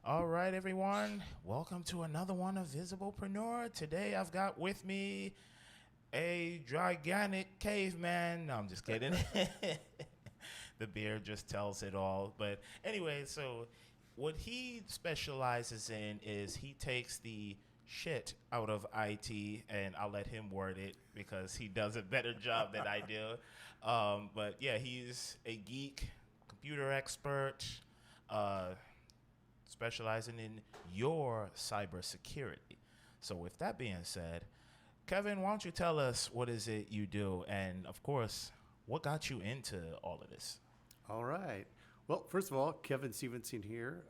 All right, everyone. Welcome to another one of Visiblepreneur. Today I've got with me a gigantic caveman. No, I'm just kidding. The beard just tells it all. But anyway, so what he specializes in is he takes the shit out of IT, and I'll let him word it because he does a better job than I do. But yeah, he's a geek, computer expert, uh, specializing in your cybersecurity. So, with that being said, Kevin, why don't you tell us what is it you do, and of course, what got you into all of this? All right. Well, first of all, Kevin Stevenson here.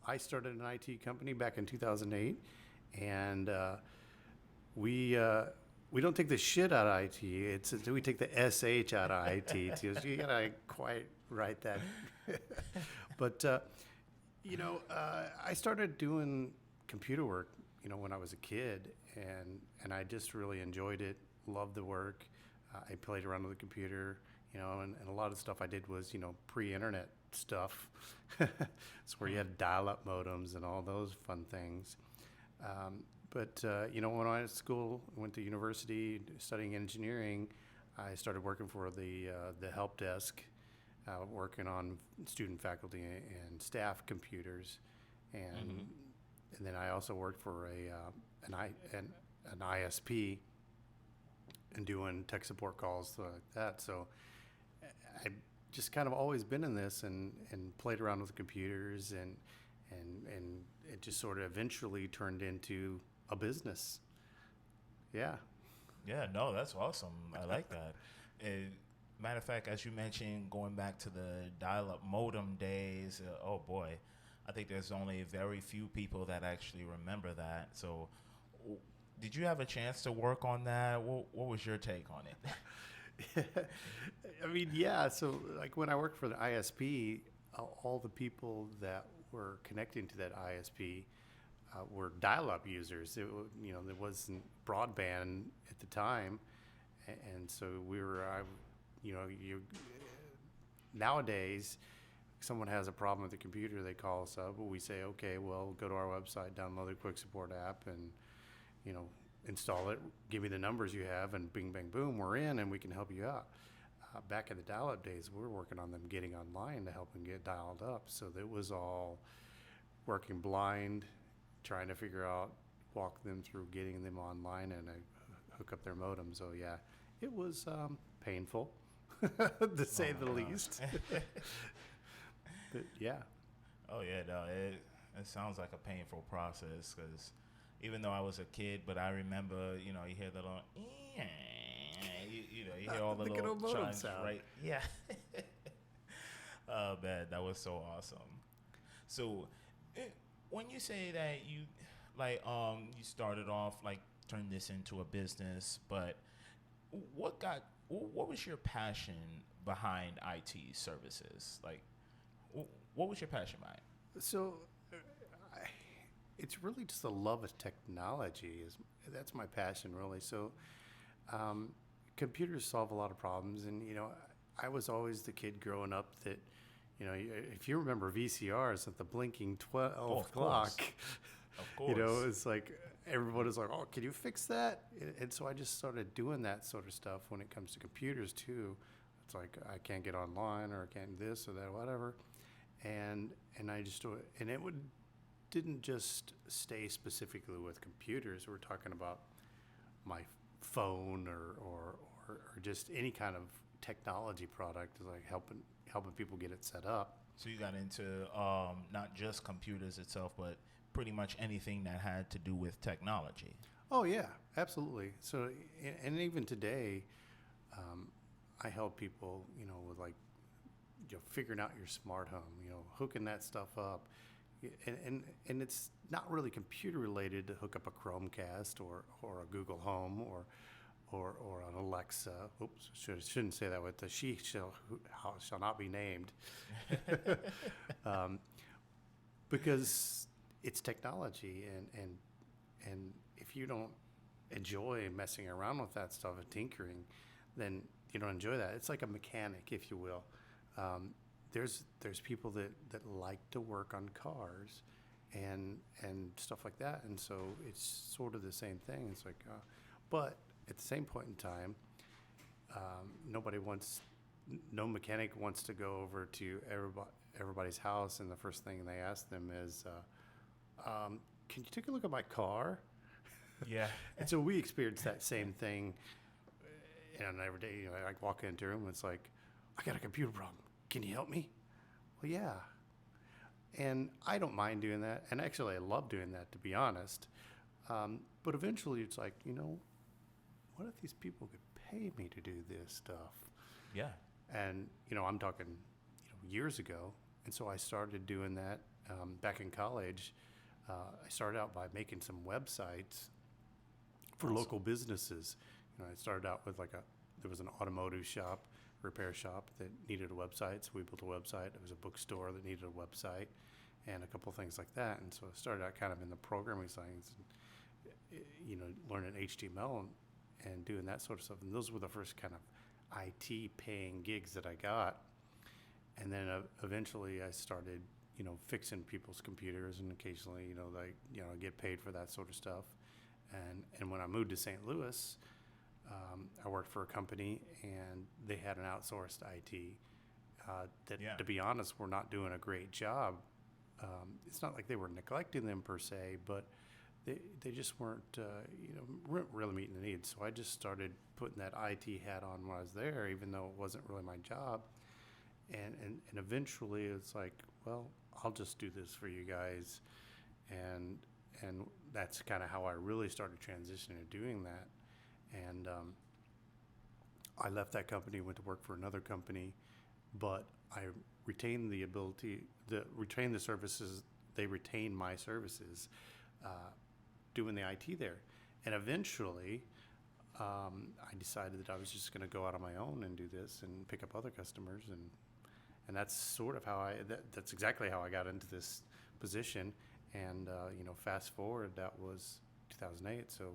I started an IT company back in 2008, and we don't take the shit out of IT. We take the sh out of IT too. So you gotta quite write that. but I started doing computer work, when I was a kid, and I just really enjoyed it. Loved the work. I played around with the computer, and a lot of the stuff I did was, pre-internet stuff. It's where you had dial-up modems and all those fun things. When I was at school, went to university studying engineering, I started working for the help desk, working on student, faculty, and staff computers, and and then I also worked for an ISP and doing tech support calls like that. So I just kind of always been in this and played around with computers and it just sort of eventually turned into a business. Yeah. Yeah, no, that's awesome. I like that. Matter of fact, as you mentioned, going back to the dial-up modem days, oh boy, I think there's only very few people that actually remember that. So, did you have a chance to work on that? What was your take on it? I mean, yeah. So, like when I worked for the ISP, all the people that were connecting to that ISP were dial-up users. There wasn't broadband at the time, and so nowadays, someone has a problem with the computer, they call us up, we say, okay, well, go to our website, download the quick support app, and install it, give me the numbers you have, and bing, bang, boom, we're in, and we can help you out. Back in the dial-up days, we were working on them getting online to help them get dialed up. So it was all working blind, trying to figure out, walk them through getting them online and hook up their modem. So yeah, it was painful, to say the least. But yeah. Oh yeah, no, it sounds like a painful process because even though I was a kid, but I remember, you hear the little, you hear all the little chimes, sound. right? Yeah. Oh man, that was so awesome. So, when you say that you started off like turned this into a business, but what was your passion behind IT services? Like, what was your passion behind? So I, it's really just a love of technology. That's my passion, really. So computers solve a lot of problems, and I was always the kid growing up that, if you remember VCRs at the blinking 12 Of clock, course, of course. it's like everybody's like, oh, can you fix that? And so I just started doing that sort of stuff when it comes to computers too. It's like I can't get online, or I can't this or that, whatever. And I just do it, and didn't just stay specifically with computers. We're talking about my phone or just any kind of technology product, like helping people get it set up. So you got into not just computers itself, but pretty much anything that had to do with technology. Oh yeah, absolutely. So and even today, I help people, with like, figuring out your smart home, hooking that stuff up. And it's not really computer related to hook up a Chromecast or a Google Home or an Alexa. Oops, shouldn't say that with the she shall not be named. Because it's technology, and if you don't enjoy messing around with that stuff and tinkering, then you don't enjoy that. It's like a mechanic, if you will. there's people that like to work on cars and stuff like that, and so it's sort of the same thing. It's like, but at the same point in time, no mechanic wants to go over to everybody's house, and the first thing they ask them is, can you take a look at my car? Yeah. And so we experience that same thing, every day. I walk into a room, it's like, I got a computer problem. Can you help me? Well, yeah. And I don't mind doing that. And actually, I love doing that, to be honest. But eventually, it's like, what if these people could pay me to do this stuff? Yeah. And, I'm talking, years ago. And so I started doing that back in college. I started out by making some websites for local businesses. I started out with there was an automotive shop, repair shop that needed a website. So we built a website. There was a bookstore that needed a website and a couple of things like that. And so I started out kind of in the programming science and, learning HTML and doing that sort of stuff. And those were the first kind of IT paying gigs that I got. And then eventually I started, fixing people's computers, and occasionally, get paid for that sort of stuff. And when I moved to St. Louis, I worked for a company, and they had an outsourced IT that, to be honest, were not doing a great job. It's not like they were neglecting them per se, but they just weren't really meeting the needs. So I just started putting that IT hat on when I was there, even though it wasn't really my job. And eventually it's like, well, I'll just do this for you guys. And that's kind of how I really started transitioning to doing that. And I left that company, went to work for another company, but I retained retained the services. They retained my services, doing the IT there. And eventually, I decided that I was just going to go out on my own and do this and pick up other customers. And that's sort of how that's exactly how I got into this position. And, fast forward, that was 2008. So,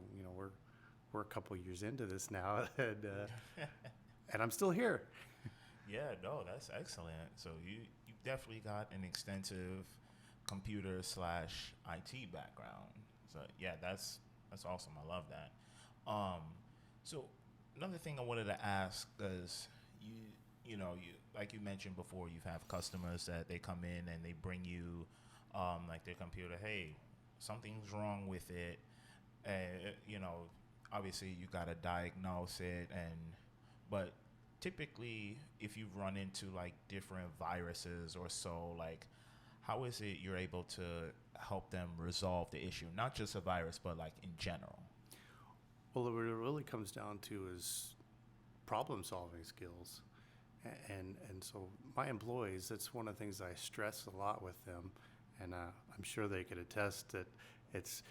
we're a couple years into this now, and I'm still here. Yeah, no, that's excellent. So you definitely got an extensive computer / IT background. So yeah, that's awesome. I love that. So another thing I wanted to ask is you like you mentioned before, you have customers that they come in and they bring you like their computer. Hey, something's wrong with it, and obviously you gotta diagnose it, but typically if you've run into like different viruses or so, like how is it you're able to help them resolve the issue, not just a virus but like in general? Well, what it really comes down to is problem solving skills. And so my employees, that's one of the things I stress a lot with them, and I'm sure they could attest that it's,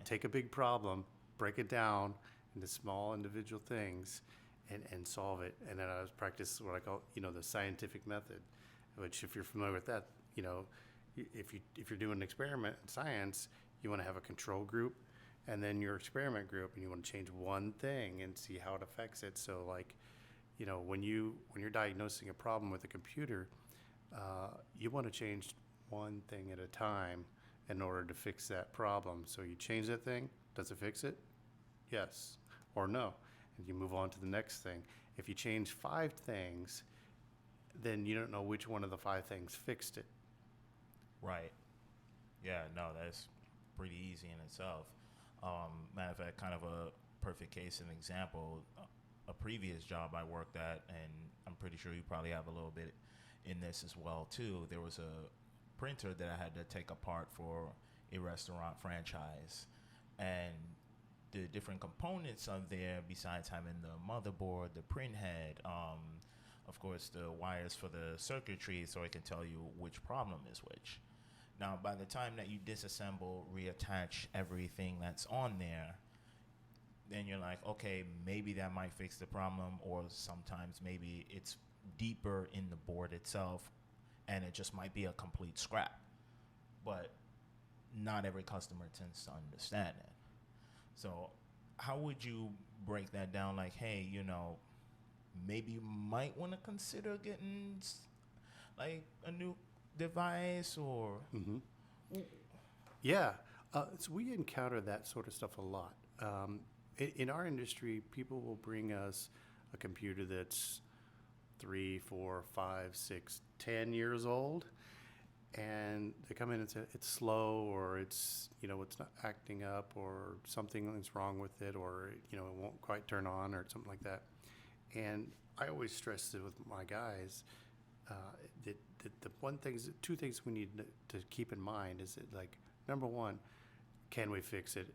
take a big problem, break it down into small individual things, and solve it. And then I practice what I call, the scientific method, which, if you're familiar with that, if you're doing an experiment in science, you want to have a control group and then your experiment group, and you want to change one thing and see how it affects it. So like, when you're diagnosing a problem with a computer, you want to change one thing at a time in order to fix that problem. So you change that thing, does it fix it? Yes or no. And you move on to the next thing. If you change 5 things, then you don't know which one of the 5 things fixed it. Right. Yeah, no, that's pretty easy in itself. Matter of fact, kind of a perfect case and example, a previous job I worked at, and I'm pretty sure you probably have a little bit in this as well too. There was a printer that I had to take apart for a restaurant franchise, and the different components of there, besides having the motherboard, the print head, of course the wires for the circuitry, so it can tell you which problem is which. Now, by the time that you disassemble, reattach everything that's on there, then you're like, okay, maybe that might fix the problem, or sometimes maybe it's deeper in the board itself and it just might be a complete scrap. But not every customer tends to understand it. So how would you break that down? Like, hey, maybe you might want to consider getting like a new device or? Hmm. Yeah. So we encounter that sort of stuff a lot. In our industry, people will bring us a computer that's 3, 4, 5, 6, 10 years old, and they come in and say it's slow, or it's it's not acting up, or something is wrong with it, or it won't quite turn on, or something like that. And I always stress it with my guys, uh, that the two things we need to keep in mind is that, like, number one, can we fix it?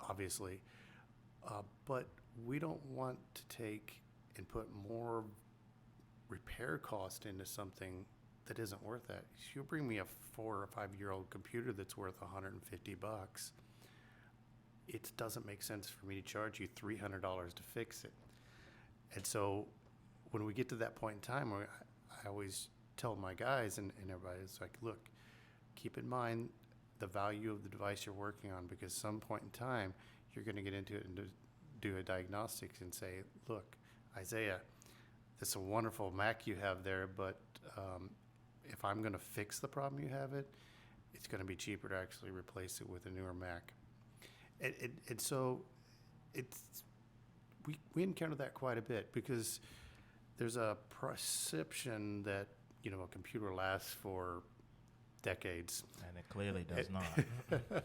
Obviously, but we don't want to take and put more repair cost into something that isn't worth that. If you bring me a 4 or 5 year old computer that's worth $150, it doesn't make sense for me to charge you $300 to fix it. And so when we get to that point in time, where I always tell my guys and everybody, it's like, look, keep in mind the value of the device you're working on, because some point in time you're going to get into it and do a diagnostics and say, look, Isaiah, this is a wonderful Mac you have there, but if I'm going to fix the problem you have it's going to be cheaper to actually replace it with a newer Mac. And so we encounter that quite a bit, because there's a perception that a computer lasts for decades, And it clearly does not.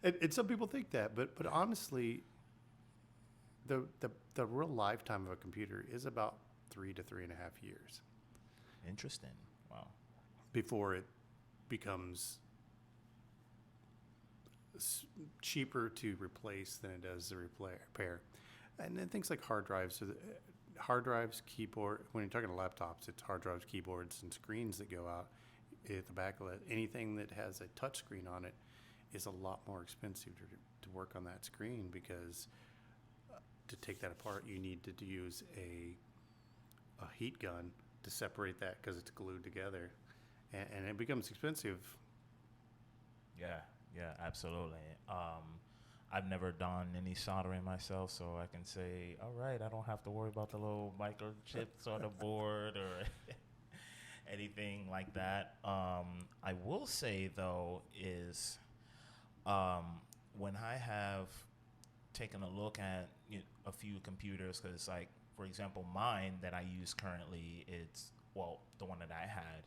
and some people think that, but honestly, the real lifetime of a computer is about 3 to 3.5 years Interesting. Wow. before it becomes cheaper to replace than it does to repair. And then things like hard drives. So hard drives, keyboard. When you're talking laptops, it's hard drives, keyboards, and screens that go out at the back of it. Anything that has a touch screen on it is a lot more expensive to work on that screen, because to take that apart, you need to use a heat gun to separate that, because it's glued together, and it becomes expensive. Yeah, absolutely. I've never done any soldering myself, so I can say, all right, I don't have to worry about the little microchips on the board or anything like that. I will say, though, is when I have taken a look at a few computers, because, like, for example, mine that I use currently, the one that I had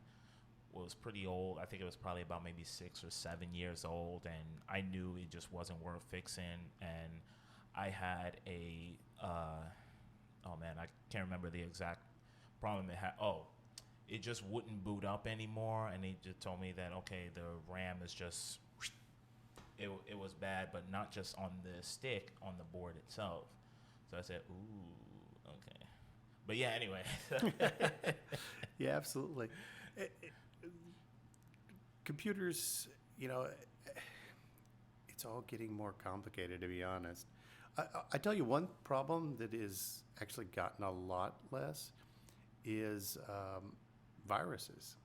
was pretty old. I think it was probably about maybe 6 or 7 years old, and I knew it just wasn't worth fixing. And I had oh man, I can't remember the exact problem it had. Oh, it just wouldn't boot up anymore, and they just told me that, okay, the RAM is just, it was bad, but not just on the stick, on the board itself. So I said, ooh, okay. But yeah, anyway. Yeah, absolutely. Computers, it's all getting more complicated, to be honest. I tell you, one problem that is actually gotten a lot less is viruses.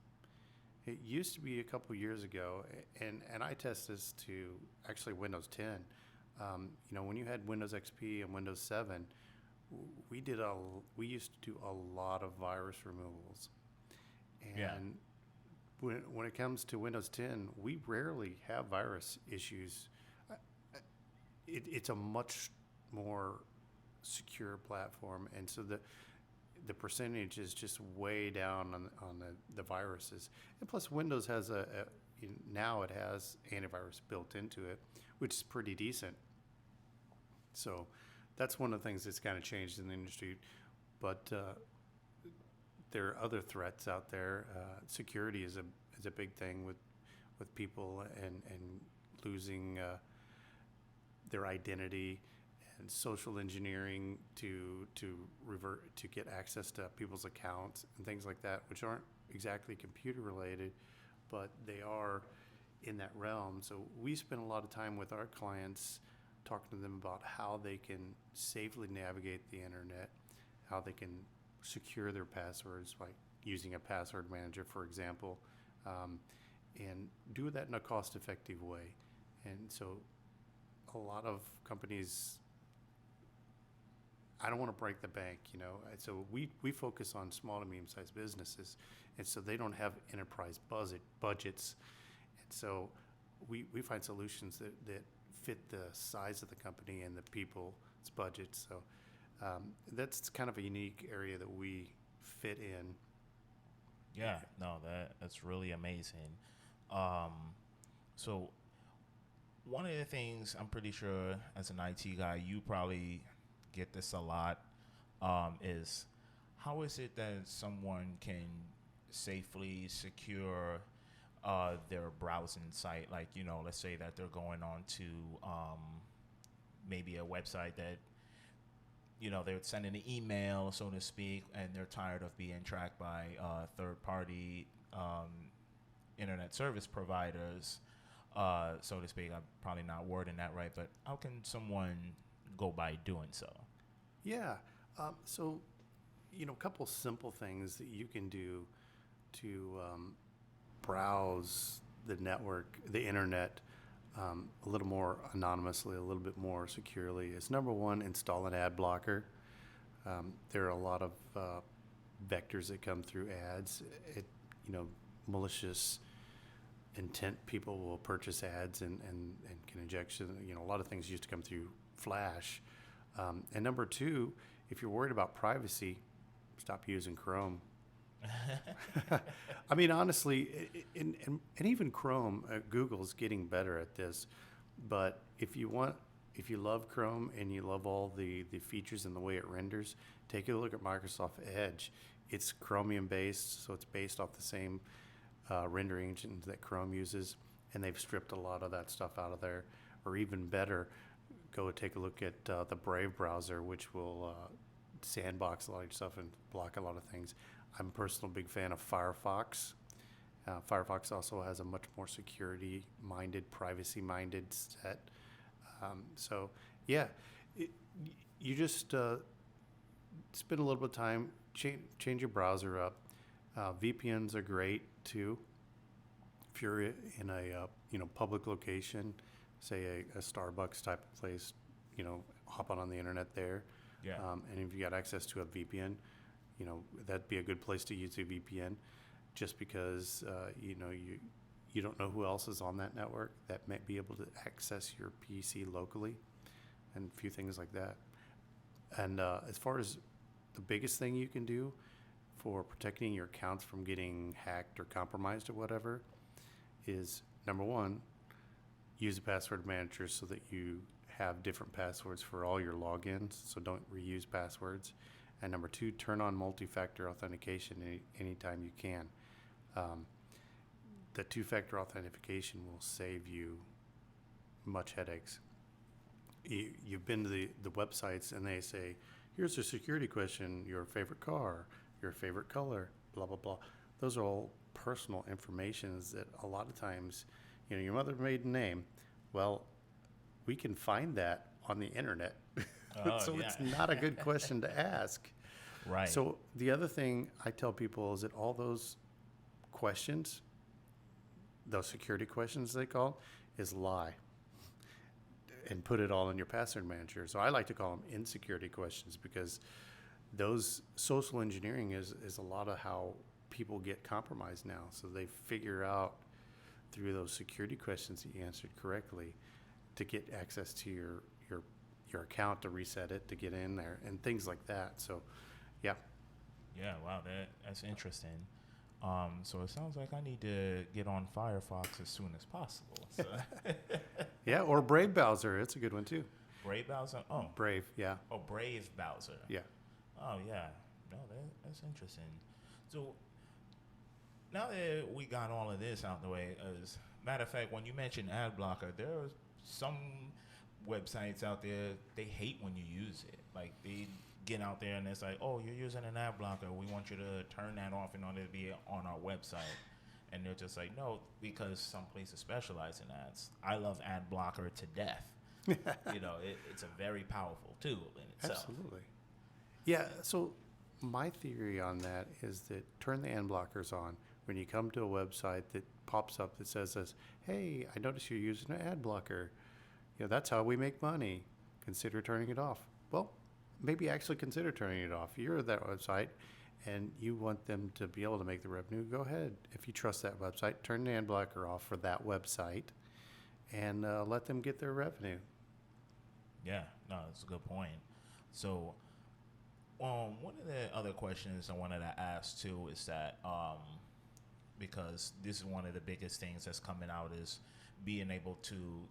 It used to be a couple years ago, and I test this to actually Windows 10. When you had Windows XP and Windows 7, we used to do a lot of virus removals. And Yeah. when it comes to Windows 10, we rarely have virus issues. It's a much more secure platform, and so the percentage is just way down on the viruses. And plus, Windows has now it has antivirus built into it, which is pretty decent. So that's one of the things that's kind of changed in the industry. But there are other threats out there. Security is a big thing with people and losing their identity, and social engineering to get access to people's accounts and things like that, which aren't exactly computer related, but they are in that realm. So we spend a lot of time with our clients talking to them about how they can safely navigate the internet, how they can secure their passwords by using a password manager, for example, and do that in a cost-effective way. And so a lot of companies I don't want to break the bank, you know. And so we focus on small to medium-sized businesses, and so they don't have enterprise budgets. And so we find solutions that fit the size of the company and the people's budgets. So that's kind of a unique area that we fit in. Yeah, no, that's really amazing. So one of the things I'm pretty sure as an IT guy, you probably get this a lot, is how is it that someone can safely secure their browsing site? Like, let's say that they're going on to maybe a website that, they're sending an email, so to speak, and they're tired of being tracked by third-party internet service providers, so to speak. I'm probably not wording that right, but how can someone go by doing so? Yeah. So, a couple simple things that you can do to browse the network, the internet, a little more anonymously, a little bit more securely is number one, install an ad blocker. There are a lot of vectors that come through ads. Malicious intent people will purchase ads and can inject, a lot of things used to come through Flash. And number two, if you're worried about privacy, stop using Chrome. I mean, honestly, and even Chrome, Google's getting better at this. But if you love Chrome and you love all the features and the way it renders, take a look at Microsoft Edge. It's Chromium based, so it's based off the same rendering engines that Chrome uses, and they've stripped a lot of that stuff out of there. Or even better, go take a look at the Brave browser, which will sandbox a lot of stuff and block a lot of things. I'm a personal big fan of Firefox. Firefox also has a much more security-minded, privacy-minded set. You just spend a little bit of time, change your browser up. VPNs are great too. If you're in a public location, say a Starbucks type of place, hop on the internet there. Yeah. And if you got access to a VPN, that'd be a good place to use a VPN, just because you don't know who else is on that network that might be able to access your PC locally, and a few things like that. And as far as the biggest thing you can do for protecting your accounts from getting hacked or compromised or whatever is, number one, use a password manager so that you have different passwords for all your logins, so don't reuse passwords. And number two, turn on multi-factor authentication anytime you can. The two-factor authentication will save you much headaches. You've been to the websites and they say, here's a security question, your favorite car, your favorite color, blah, blah, blah. Those are all personal informations that a lot of times, your mother's maiden name, well, we can find that on the internet. So yeah. It's not a good question to ask. Right. So the other thing I tell people is that all those questions, those security questions they call, is lie. And put it all in your password manager. So I like to call them insecurity questions, because those social engineering is a lot of how people get compromised now. So they figure out through those security questions that you answered correctly to get access to your account, to reset it, to get in there, and things like that. So, yeah. Yeah, wow, that's interesting. So it sounds like I need to get on Firefox as soon as possible. So. Yeah, or Brave browser. It's a good one too. Brave browser? Oh. Brave, yeah. Oh, Brave browser. Yeah. Oh, yeah. No, that's interesting. So now that we got all of this out the way, as a matter of fact, when you mentioned ad blocker, there are some websites out there, they hate when you use it. Like, they get out there and it's like, oh, you're using an ad blocker, we want you to turn that off in order to be on our website. And they're just like, no, because some places specialize in ads. I love ad blocker to death. It's a very powerful tool in itself. Absolutely. Yeah, so my theory on that is that turn the ad blockers on when you come to a website that pops up that says this, hey, I noticed you're using an ad blocker. That's how we make money. Consider turning it off. Well, maybe actually consider turning it off. You're at that website and you want them to be able to make the revenue, go ahead. If you trust that website, turn the ad blocker off for that website and let them get their revenue. Yeah, no, that's a good point. So, one of the other questions I wanted to ask too is that because this is one of the biggest things that's coming out is being able to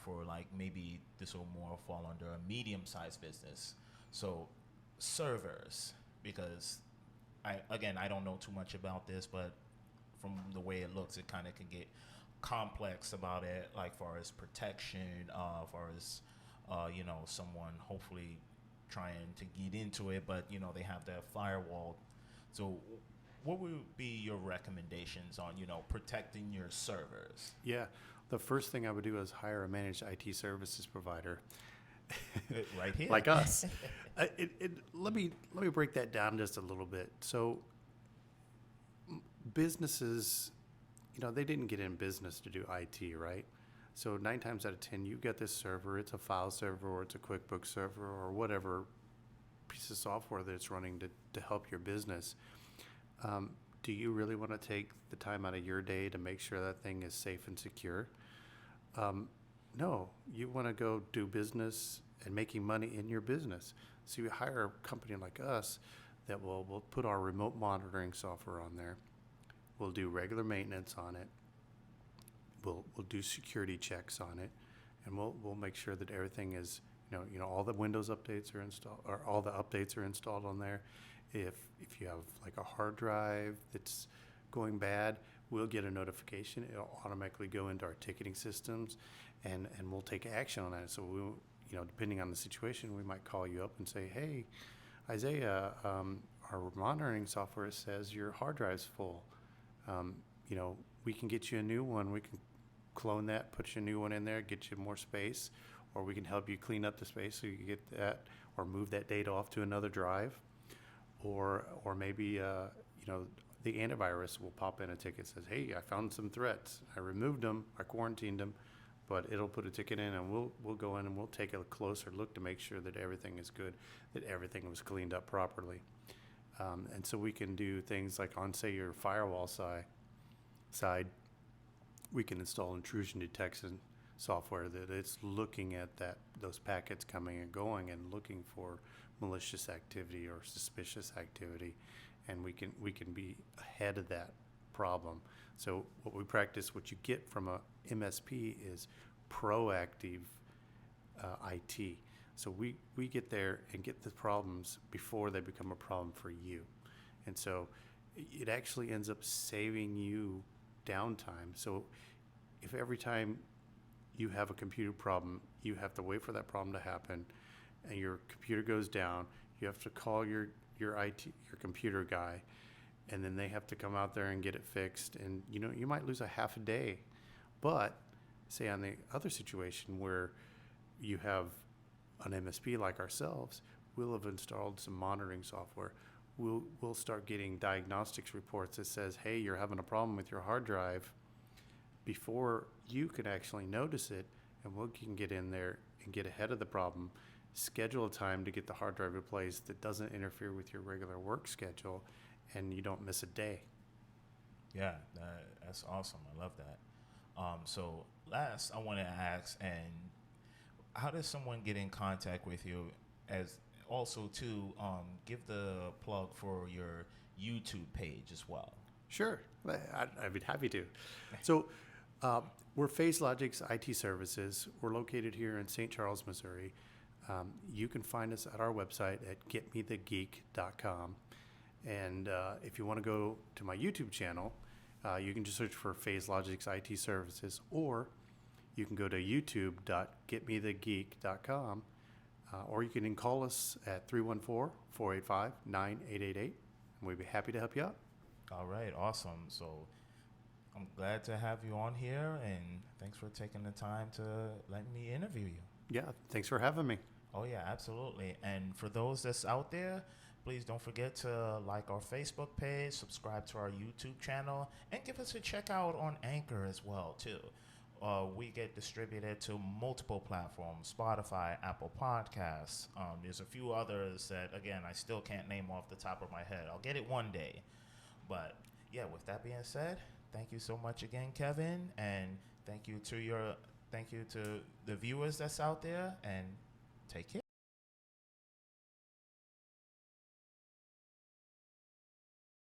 for like maybe this will more fall under a medium-sized business. So, servers, because I don't know too much about this, but from the way it looks, it kind of can get complex about it, like far as protection, far as someone hopefully trying to get into it, but they have that firewall. So, what would be your recommendations on protecting your servers? Yeah, the first thing I would do is hire a managed IT services provider. Right here, like us. Let me break that down just a little bit. So businesses, they didn't get in business to do IT, right? So 9 times out of 10, you get this server, it's a file server or it's a QuickBooks server or whatever piece of software that it's running to help your business. Do you really want to take the time out of your day to make sure that thing is safe and secure? No, you want to go do business and making money in your business. So you hire a company like us that will put our remote monitoring software on there. We'll do regular maintenance on it. We'll do security checks on it, and we'll make sure that everything is all the Windows updates are installed, or all the updates are installed on there. If you have like a hard drive that's going bad, we'll get a notification. It'll automatically go into our ticketing systems, and we'll take action on that. So we, depending on the situation, we might call you up and say, "Hey, Isaiah, our monitoring software says your hard drive's full. We can get you a new one. We can clone that, put you a new one in there, get you more space, or we can help you clean up the space so you can get that, or move that data off to another drive, or maybe the antivirus will pop in a ticket that says, hey, I found some threats. I removed them, I quarantined them, but it'll put a ticket in, and we'll go in and we'll take a closer look to make sure that everything is good, that everything was cleaned up properly. And so we can do things like on, say, your firewall side, we can install intrusion detection software that it's looking at those packets coming and going and looking for malicious activity or suspicious activity, and we can be ahead of that problem. So what we practice, what you get from a MSP is proactive IT. So we get there and get the problems before they become a problem for you. And so it actually ends up saving you downtime. So if every time you have a computer problem, you have to wait for that problem to happen, and your computer goes down, you have to call your computer guy, and then they have to come out there and get it fixed, and you might lose a half a day. But say on the other situation where you have an MSP like ourselves, we'll have installed some monitoring software. We'll start getting diagnostics reports that says, hey, you're having a problem with your hard drive, before you can actually notice it, and we can get in there and get ahead of the problem, schedule a time to get the hard drive replaced that doesn't interfere with your regular work schedule, and you don't miss a day. Yeah, that's awesome. I love that. So last, I want to ask, and how does someone get in contact with you? As also to give the plug for your YouTube page as well. Sure, I'd be happy to. So we're Phased Logix IT Services. We're located here in St. Charles, Missouri. You can find us at our website at getmethegeek.com. And if you want to go to my YouTube channel, you can just search for Phased Logix IT Services, or you can go to youtube.getmethegeek.com, or you can call us at 314-485-9888, and we'd be happy to help you out. All right, awesome. So I'm glad to have you on here, and thanks for taking the time to let me interview you. Yeah, thanks for having me. Oh, yeah, absolutely. And for those that's out there, please don't forget to like our Facebook page, subscribe to our YouTube channel, and give us a check out on Anchor as well, too. we get distributed to multiple platforms: Spotify, Apple Podcasts. There's a few others that, again, I still can't name off the top of my head. I'll get it one day. But yeah, with that being said, thank you so much again, Kevin, and thank you to the viewers that's out there, and take care.